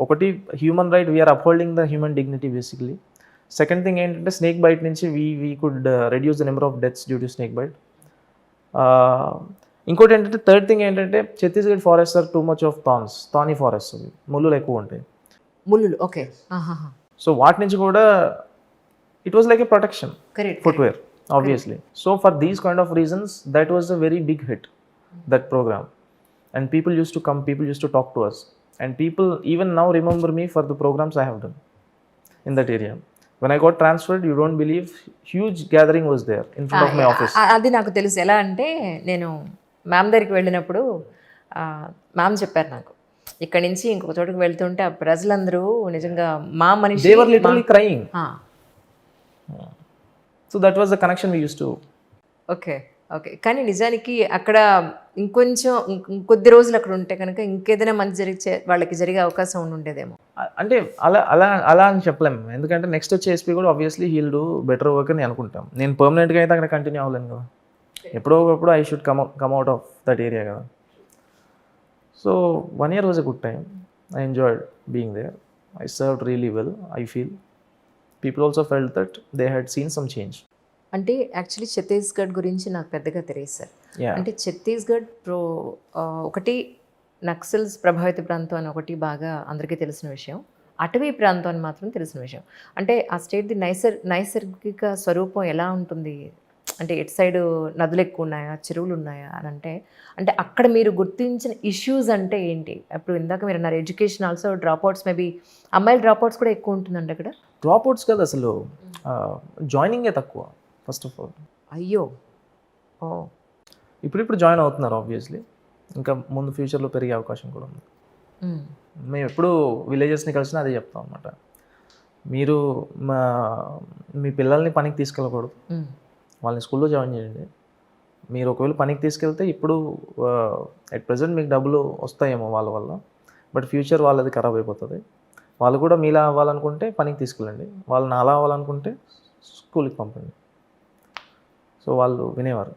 ఒకటి human right, we are upholding the human dignity basically. Second thing ఏంటంటే snake bite నుంచి we could reduce the number of deaths due to snake bite. ఇంకోటి ఏంటంటే third thing ఏంటంటే Chhattisgarh forest are too much of thorny forest, అవి ముళ్ళులు ఎక్కువ ఉంటాయి. ముళ్ళు, ఓకే. సో వాటి నుంచి కూడా it was like a protection footwear obviously. So for these kind of reasons, that was a very big hit, that program, and people used to come, people used to talk to us, and people even now remember me for the programs I have done in that area. When I got transferred, you don't believe, huge gathering was there in front of my office. అది నాకు తెలుసు. ఎలా అంటే నేను ma'am దగ్గరికి వెళ్ళినప్పుడు ma'am చెప్పారు నాకు, ఇక్కడ నుంచి ఇంకొక చోటుకు వెళ్తుంటే ఆ ప్రజలందరూ నిజంగా మా మనిషి, they were literally crying. So that was the connection we used to. Okay. కానీ నిజానికి అక్కడ ఇంకొద్ది రోజులు అక్కడ ఉంటే కనుక ఇంకేదైనా మంచి వాళ్ళకి జరిగే అవకాశం ఉండేదేమో. అంటే అలా అని చెప్పలేము, ఎందుకంటే నెక్స్ట్ వచ్చే ఎస్పీ కూడా obviously he'll do better work అని అనుకుంటాం. నేను పర్మనెంట్గా అయితే అక్కడ కంటిన్యూ అవ్వలేను కదా, ఎప్పుడో ఒకప్పుడు I should come out of that area కదా. So 1 year was a good time. I enjoyed being there. I served really well, I feel. People also felt that they had seen some change. అంటే actually Chhattisgarh గురించి నాకు పెద్దగా తెలియదు sir. అంటే ఛత్తీస్గఢ్ ఒకటి నక్సల్స్ ప్రభావిత ప్రాంతం అని ఒకటి బాగా అందరికీ తెలిసిన విషయం, అటవీ ప్రాంతం అని మాత్రం తెలిసిన విషయం. అంటే ఆ స్టేట్ది నైసర్గిక స్వరూపం ఎలా ఉంటుంది, అంటే ఎటు సైడు నదులు ఎక్కువ ఉన్నాయా, చెరువులు ఉన్నాయా అని అంటే అక్కడ మీరు గుర్తించిన ఇష్యూస్ అంటే ఏంటి? అప్పుడు ఇందాక మీరు అన్నారు ఎడ్యుకేషన్ ఆల్సో, డ్రాప్అవుట్స్, మేబీ అమ్మాయిల డ్రాప్అవుట్స్ కూడా ఎక్కువ ఉంటుందండి అక్కడ. డ్రాప్అవుట్స్ కదా అసలు, జాయినింగే తక్కువ ఫస్ట్ ఆఫ్ ఆల్. అయ్యో. ఇప్పుడు జాయిన్ అవుతున్నారు ఆబ్వియస్లీ, ఇంకా ముందు ఫ్యూచర్లో పెరిగే అవకాశం కూడా ఉంది. మేము ఎప్పుడు విలేజెస్ని కలిసినా అదే చెప్తాం అనమాట, మీరు మీ పిల్లల్ని పనికి తీసుకెళ్ళకూడదు, వాళ్ళని స్కూల్లో జాయిన్ చేయండి. మీరు ఒకవేళ పనికి తీసుకెళ్తే ఇప్పుడు ఎట్ ప్రజెంట్ మీకు డబ్బులు వస్తాయేమో వాళ్ళ వల్ల, బట్ ఫ్యూచర్ వాళ్ళది ఖరాబ్ అయిపోతుంది. వాళ్ళు కూడా మీలా అవ్వాలనుకుంటే పనికి తీసుకెళ్ళండి, వాళ్ళని అలా అవ్వాలనుకుంటే స్కూల్కి పంపండి. సో వాళ్ళు వినేవారు.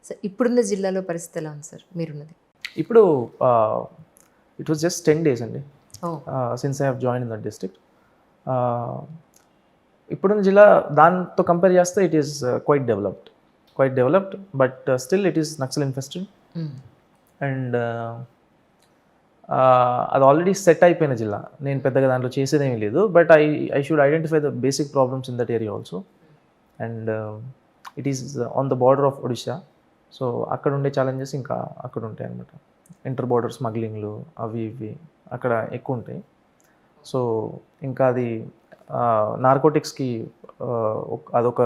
సార్ ఇప్పుడున్న జిల్లాలో పరిస్థితి ఎలా ఉంది సార్ మీరున్నది? ఇప్పుడు ఇట్ వాజ్ జస్ట్ 10 days అండి since I have join in that district. ఇప్పుడున్న జిల్లా దాంతో కంపేర్ చేస్తే it is quite developed, but still it is Naxal infested. And అది ఆల్రెడీ సెట్ అయిపోయిన జిల్లా, నేను పెద్దగా దాంట్లో చేసేదేమీ లేదు, but I should identify the basic problems in that area also. And it is on the border of Odisha, so అక్కడ ఉండే ఛాలెంజెస్ ఇంకా అక్కడ ఉంటాయి అనమాట. ఇంటర్ బార్డర్ స్మగ్లింగ్లు అవి ఇవి అక్కడ ఎక్కువ ఉంటాయి. సో ఇంకా అది నార్కోటిక్స్కి అదొక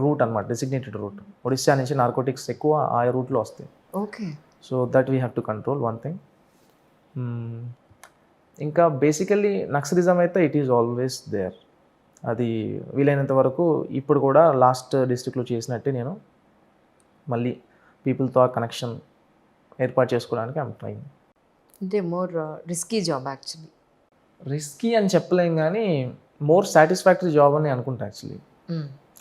రూట్ అనమాట, డెసిగ్నేటెడ్ రూట్. ఒడిశా నుంచి నార్కోటిక్స్ ఎక్కువ ఆ రూట్లో వస్తాయి. Okay. So that we have to control one thing. ఇంకా బేసికల్లీ నక్సలిజం అయితే ఇట్ ఈజ్ ఆల్వేస్ దేర్. అది వీలైనంత వరకు ఇప్పుడు కూడా లాస్ట్ డిస్ట్రిక్ట్లో చేసినట్టే నేను మళ్ళీ పీపుల్తో ఆ కనెక్షన్ ఏర్పాటు చేసుకోవడానికి ఐమ్ ట్రైయింగ్. అంటే more risky job actually. Risky అని చెప్పలేం కానీ మోర్ సాటిస్ఫాక్టరీ జాబ్ అని అనుకుంటా యాక్చువల్లీ.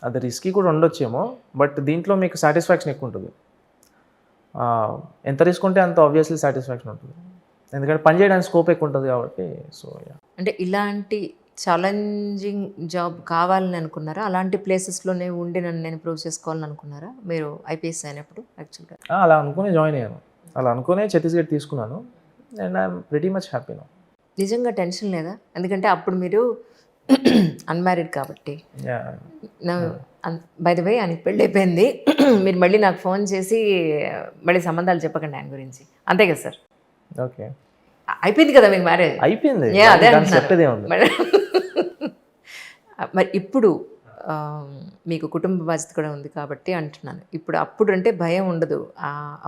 అది రిస్కీ కూడా ఉండొచ్చేమో, బట్ దీంట్లో మీకు సాటిస్ఫాక్షన్ ఎక్కువ ఉంటుంది. ఎంత రిస్క్ ఉంటే అంత ఆబ్వియస్లీ సాటిస్ఫాక్షన్ ఉంటుంది, ఎందుకంటే పని చేయడానికి స్కోప్ ఎక్కువ ఉంటుంది కాబట్టి. సో అంటే ఇలాంటి ఛాలెంజింగ్ జాబ్ కావాలని అనుకున్నారా? అలాంటి ప్లేసెస్లోనే ఉండి నేను ప్రూవ్ చేసుకోవాలని అనుకున్నారా మీరు ఐపీఎస్ అయినప్పుడు? యాక్చువల్గా అలా అనుకునే జాయిన్ అయ్యాను, అలా అనుకునే ఛత్తీస్గఢ్ తీసుకున్నాను. And I'm very much happy now. నిజంగా టెన్షన్ లేదా? ఎందుకంటే అప్పుడు మీరు అన్మ్యారీడ్ కాబట్టి. బై ద వే ఆయనకి పెళ్ళి అయిపోయింది, మీరు మళ్ళీ నాకు ఫోన్ చేసి మళ్ళీ సంబంధాలు చెప్పకండి ఆయన గురించి, అంతే కదా సార్? ఓకే, అయిపోయింది కదా మీకు మ్యారేజ్? అయిపోయింది. అదే మరి ఇప్పుడు మీకు కుటుంబ బాధ్యత కూడా ఉంది కాబట్టి అంటున్నాను. అప్పుడు అంటే భయం ఉండదు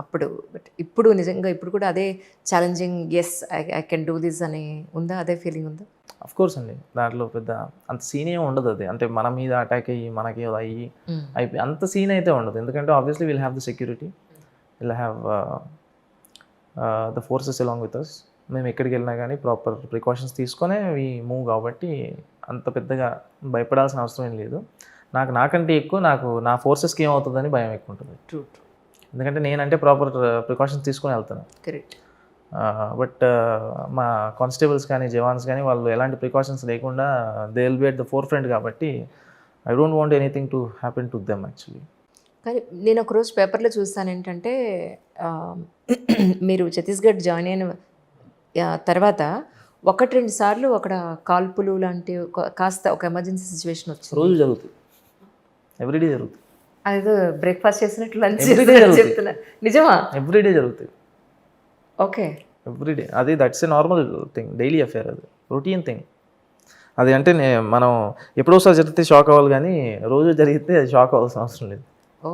అప్పుడు, బట్ ఇప్పుడు నిజంగా ఇప్పుడు కూడా అదే challenging, yes I can do this అని ఉందా? అదే ఫీలింగ్ ఉందా? అఫ్ కోర్స్ అండి, దాంట్లో పెద్ద అంత సీన్ ఏమి ఉండదు. అది అంటే మన మీద అటాక్ అయ్యి మనకి అయ్యి అయిపోయి అంత సీన్ అయితే ఉండదు, ఎందుకంటే obviously will have the security, will have the forces along with us. మేము ఎక్కడికి వెళ్ళినా కానీ ప్రాపర్ ప్రికాషన్స్ తీసుకొనే వి మూవ్, కాబట్టి అంత పెద్దగా భయపడాల్సిన అవసరం ఏం లేదు. నాకంటే ఎక్కువ నా ఫోర్సెస్కి ఏమవుతుందని భయం ఎక్కువ ఉంటుంది. ట్రూ. ఎందుకంటే నేనంటే ప్రాపర్ ప్రికాషన్స్ తీసుకొని వెళ్తాను. కరెక్ట్. బట్ మా కానిస్టేబుల్స్ కానీ జవాన్స్ కానీ వాళ్ళు ఎలాంటి ప్రికాషన్స్ లేకుండా they will be at the forefront కాబట్టి I don't want anything to happen to them actually. కానీ నేను ఒకరోజు పేపర్లో చూస్తాను ఏంటంటే మీరు ఛత్తీస్గఢ్ జాయిన్ అయిన తర్వాత 1-2 సార్లు అక్కడ కాల్పులు లాంటి కాస్త ఒక ఎమర్జెన్సీ సిచ్యువేషన్ వచ్చింది. రోజు జరుగుతుంది, ఎవ్రీడే జరుగుతుంది. అదేదో బ్రేక్ఫాస్ట్ చేసినట్లు లంచ్ Everyday జరుగుతుంది. చెప్తున్నా, నిజమా? ఎవ్రీడే జరుగుతుంది, ఓకే. ఎవ్రీడే. అది that's a normal thing, daily affair, అది రొటీన్ థింగ్. అది అంటే మనం ఎప్పుడోసారి జరిగితే షాక్ అవ్వాలి, కానీ రోజు జరిగితే అది షాక్ అవ్వాల్సిన అవసరం లేదు. Oh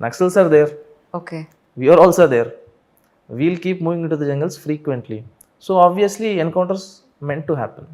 Naxals are there, okay. we are also there, we'll keep moving into the jungles frequently, so obviously encounters meant to happen.